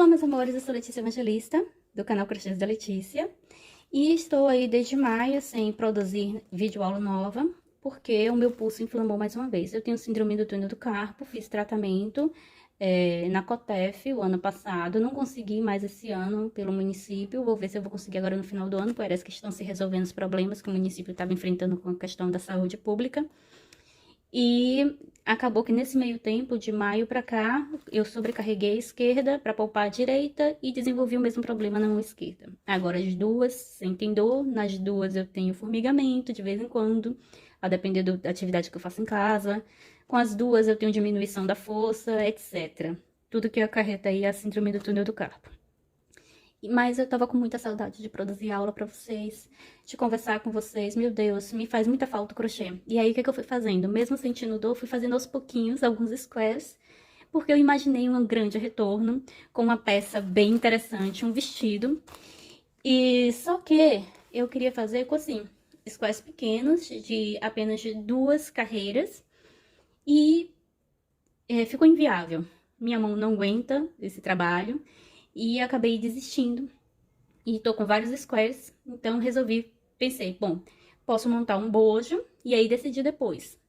Olá, meus amores, eu sou Letícia Evangelista, do canal Crochês da Letícia. E estou aí desde maio sem produzir videoaula nova, porque o meu pulso inflamou mais uma vez. Eu tenho síndrome do túnel do carpo, fiz tratamento na Cotef o ano passado, não consegui mais esse ano pelo município, vou ver se eu vou conseguir agora no final do ano, parece que estão se resolvendo os problemas que o município estava enfrentando com a questão da saúde pública. E acabou que nesse meio tempo, de maio pra cá, eu sobrecarreguei a esquerda para poupar a direita e desenvolvi o mesmo problema na mão esquerda. Agora as duas sentem dor, nas duas eu tenho formigamento de vez em quando, a depender da atividade que eu faço em casa. Com as duas eu tenho diminuição da força, etc. Tudo que acarreta aí a síndrome do túnel do carpo. Mas eu tava com muita saudade de produzir aula pra vocês, de conversar com vocês. Meu Deus, me faz muita falta o crochê. E aí, o que eu fui fazendo? Mesmo sentindo dor, fui fazendo aos pouquinhos alguns squares, porque eu imaginei um grande retorno com uma peça bem interessante, um vestido. E só que eu queria fazer com, assim, squares pequenos, de apenas 2 carreiras, e ficou inviável. Minha mão não aguenta esse trabalho, e acabei desistindo. E tô com vários squares, então pensei, bom, posso montar um bojo e aí decidir depois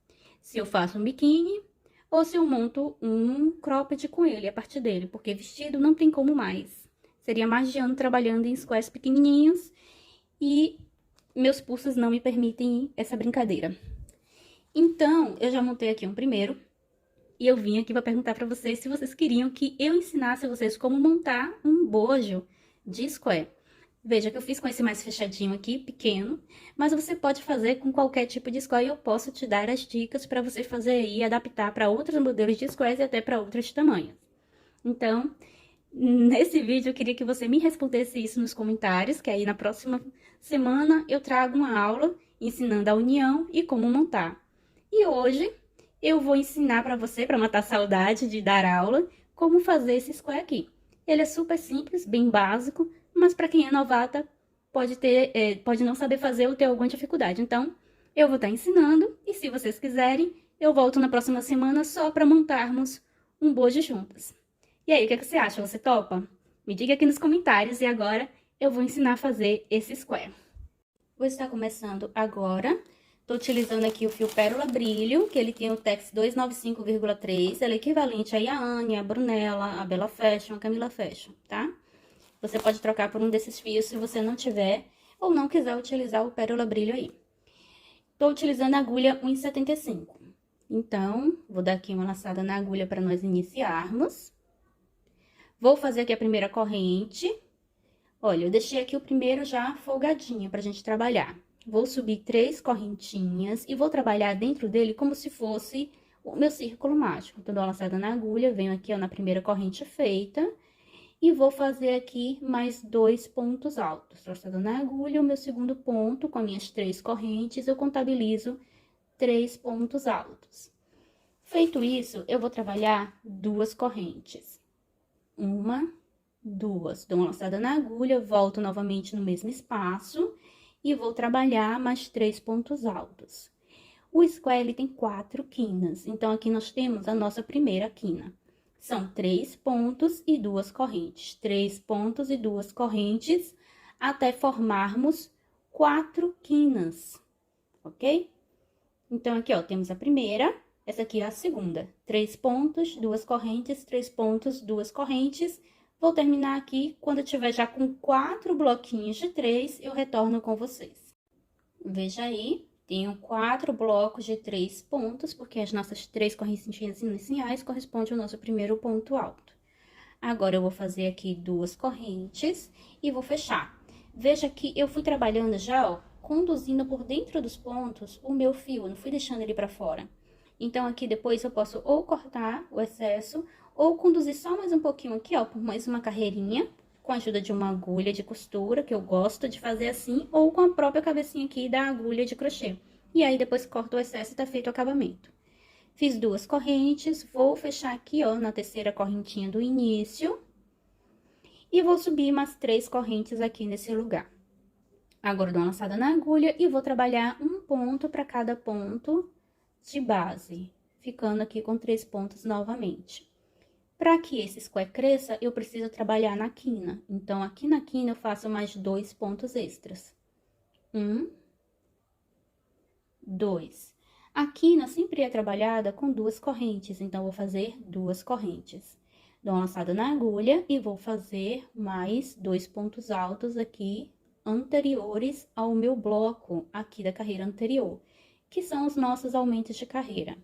se eu faço um biquíni ou se eu monto um cropped com ele, a partir dele, porque vestido não tem como mais. Seria mais de ano trabalhando em squares pequenininhos e meus pulsos não me permitem essa brincadeira. Então, eu já montei aqui um primeiro e eu vim aqui para perguntar para vocês se vocês queriam que eu ensinasse vocês como montar um bojo de square. Veja que eu fiz com esse mais fechadinho aqui, pequeno, mas você pode fazer com qualquer tipo de square e eu posso te dar as dicas para você fazer e adaptar para outros modelos de squares e até para outros tamanhos. Então, nesse vídeo eu queria que você me respondesse isso nos comentários, que aí na próxima semana eu trago uma aula ensinando a união e como montar. E hoje eu vou ensinar para você, para matar a saudade de dar aula, como fazer esse square aqui. Ele é super simples, bem básico, mas para quem é novata pode não saber fazer ou ter alguma dificuldade. Então, eu vou estar ensinando e se vocês quiserem, eu volto na próxima semana só para montarmos um bojo juntas. E aí, o que você acha? Você topa? Me diga aqui nos comentários e agora eu vou ensinar a fazer esse square. Vou estar começando agora. Tô utilizando aqui o fio Pérola Brilho, que ele tem o Tex 295,3, ele é equivalente aí a Anne, a Brunella, a Bella Fashion, a Camila Fashion, tá? Você pode trocar por um desses fios se você não tiver ou não quiser utilizar o Pérola Brilho aí. Tô utilizando a agulha 1,75. Então, vou dar aqui uma laçada na agulha para nós iniciarmos. Vou fazer aqui a primeira corrente. Olha, eu deixei aqui o primeiro já folgadinho pra gente trabalhar. Vou subir 3 correntinhas e vou trabalhar dentro dele como se fosse o meu círculo mágico. Então, dou uma laçada na agulha, venho aqui, ó, na primeira corrente feita. E vou fazer aqui mais 2 pontos altos. Laçada na agulha, o meu segundo ponto, com as minhas 3 correntes, eu contabilizo 3 pontos altos. Feito isso, eu vou trabalhar 2 correntes. 1, 2. Dou uma laçada na agulha, volto novamente no mesmo espaço e vou trabalhar mais 3 pontos altos. O square, ele tem 4 quinas, então aqui nós temos a nossa primeira quina. São 3 pontos e 2 correntes. 3 pontos e 2 correntes até formarmos 4 quinas, ok? Então, aqui, ó, temos a primeira, essa aqui é a segunda. 3 pontos, 2 correntes, 3 pontos, 2 correntes. Vou terminar aqui, quando eu tiver já com 4 bloquinhos de 3, eu retorno com vocês. Veja aí. Tenho 4 blocos de 3 pontos, porque as nossas 3 correntinhas iniciais correspondem ao nosso primeiro ponto alto. Agora, eu vou fazer aqui 2 correntes e vou fechar. Veja que eu fui trabalhando já, ó, conduzindo por dentro dos pontos o meu fio, não fui deixando ele pra fora. Então, aqui depois eu posso ou cortar o excesso, ou conduzir só mais um pouquinho aqui, ó, por mais uma carreirinha, com a ajuda de uma agulha de costura, que eu gosto de fazer assim, ou com a própria cabecinha aqui da agulha de crochê. E aí, depois corto o excesso e tá feito o acabamento. Fiz 2 correntes, vou fechar aqui, ó, na terceira correntinha do início. E vou subir mais 3 correntes aqui nesse lugar. Agora, dou uma laçada na agulha e vou trabalhar um ponto para cada ponto de base, ficando aqui com 3 pontos novamente. Para que esse square cresça, eu preciso trabalhar na quina. Então, aqui na quina, eu faço mais 2 pontos extras. 1, 2. A quina sempre é trabalhada com 2 correntes, então, eu vou fazer 2 correntes. Dou uma laçada na agulha e vou fazer mais 2 pontos altos aqui, anteriores ao meu bloco aqui da carreira anterior, que são os nossos aumentos de carreira.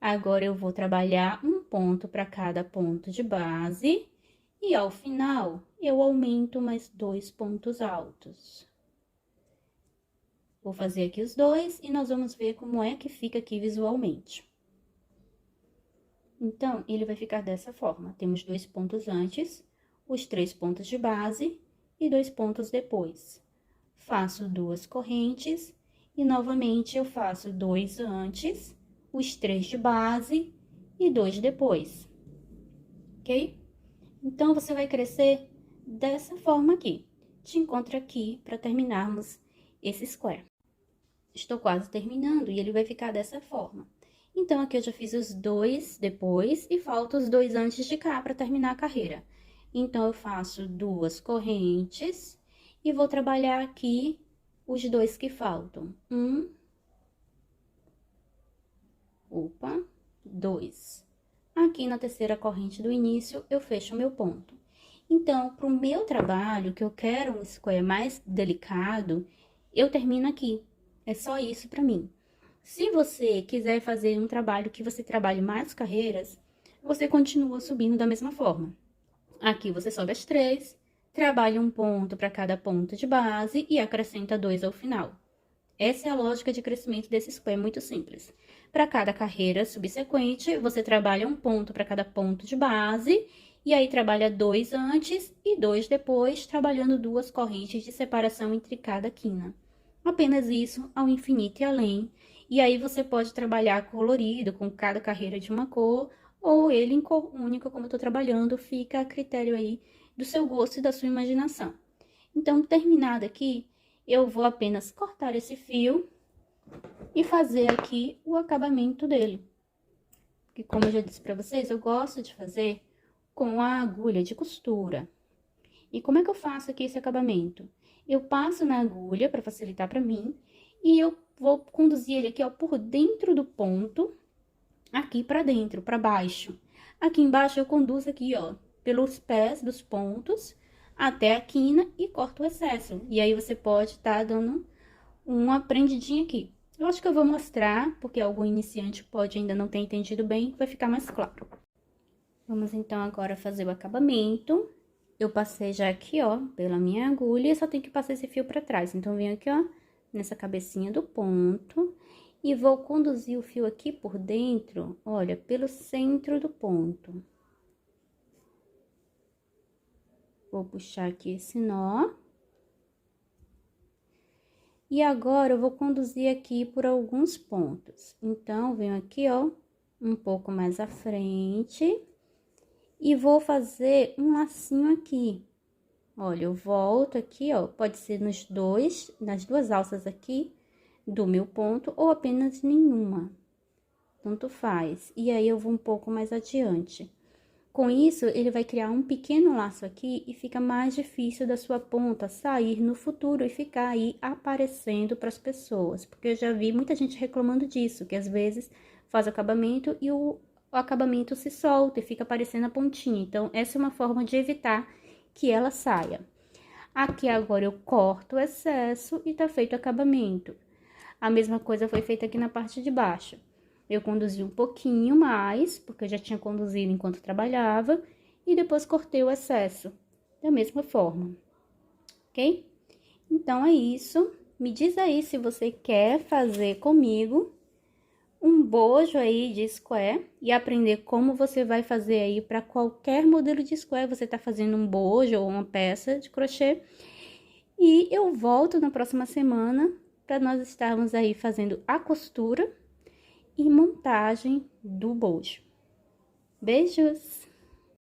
Agora, eu vou trabalhar um ponto para cada ponto de base e, ao final, eu aumento mais 2 pontos altos. Vou fazer aqui os dois e nós vamos ver como é que fica aqui visualmente. Então, ele vai ficar dessa forma. Temos 2 pontos antes, os 3 pontos de base e 2 pontos depois. Faço 2 correntes e, novamente, eu faço 2 antes, os 3 de base e 2 depois, ok? Então, você vai crescer dessa forma aqui. Te encontro aqui para terminarmos esse square. Estou quase terminando e ele vai ficar dessa forma. Então, aqui eu já fiz os 2 depois e faltam os 2 antes de cá para terminar a carreira. Então, eu faço 2 correntes e vou trabalhar aqui os 2 que faltam. 2. Aqui na terceira corrente do início, eu fecho o meu ponto. Então, para o meu trabalho, que eu quero um square mais delicado, eu termino aqui. É só isso para mim. Se você quiser fazer um trabalho que você trabalhe mais carreiras, você continua subindo da mesma forma. Aqui você sobe as 3, trabalha um ponto para cada ponto de base e acrescenta 2 ao final. Essa é a lógica de crescimento desse square, é muito simples. Para cada carreira subsequente, você trabalha um ponto para cada ponto de base, e aí trabalha 2 antes e 2 depois, trabalhando 2 correntes de separação entre cada quina. Apenas isso, ao infinito e além. E aí, você pode trabalhar colorido, com cada carreira de uma cor, ou ele em cor única, como eu tô trabalhando, fica a critério aí do seu gosto e da sua imaginação. Então, terminado aqui, eu vou apenas cortar esse fio e fazer aqui o acabamento dele. Que, como eu já disse pra vocês, eu gosto de fazer com a agulha de costura. E como é que eu faço aqui esse acabamento? Eu passo na agulha para facilitar para mim e eu vou conduzir ele aqui, ó, por dentro do ponto, aqui para dentro, para baixo. Aqui embaixo eu conduzo aqui, ó, pelos pés dos pontos até a quina e corto o excesso. E aí, você pode estar dando uma prendidinha aqui. Eu acho que eu vou mostrar, porque algum iniciante pode ainda não ter entendido bem, vai ficar mais claro. Vamos, então, agora fazer o acabamento. Eu passei já aqui, ó, pela minha agulha, e só tenho que passar esse fio pra trás. Então, venho aqui, ó, nessa cabecinha do ponto, e vou conduzir o fio aqui por dentro, olha, pelo centro do ponto. Vou puxar aqui esse nó. E agora, eu vou conduzir aqui por alguns pontos. Então, venho aqui, ó, um pouco mais à frente. E vou fazer um lacinho aqui. Olha, eu volto aqui, ó, pode ser nas duas alças aqui do meu ponto, ou apenas nenhuma. Tanto faz. E aí, eu vou um pouco mais adiante. Com isso, ele vai criar um pequeno laço aqui e fica mais difícil da sua ponta sair no futuro e ficar aí aparecendo para as pessoas. Porque eu já vi muita gente reclamando disso, que às vezes faz acabamento e o acabamento se solta e fica aparecendo a pontinha. Então, essa é uma forma de evitar que ela saia. Aqui agora eu corto o excesso e tá feito o acabamento. A mesma coisa foi feita aqui na parte de baixo. Eu conduzi um pouquinho mais, porque eu já tinha conduzido enquanto trabalhava, e depois cortei o excesso, da mesma forma, ok? Então, é isso. Me diz aí se você quer fazer comigo um bojo aí de square e aprender como você vai fazer aí para qualquer modelo de square. Você tá fazendo um bojo ou uma peça de crochê. E eu volto na próxima semana para nós estarmos aí fazendo a costura e montagem do bojo. Beijos!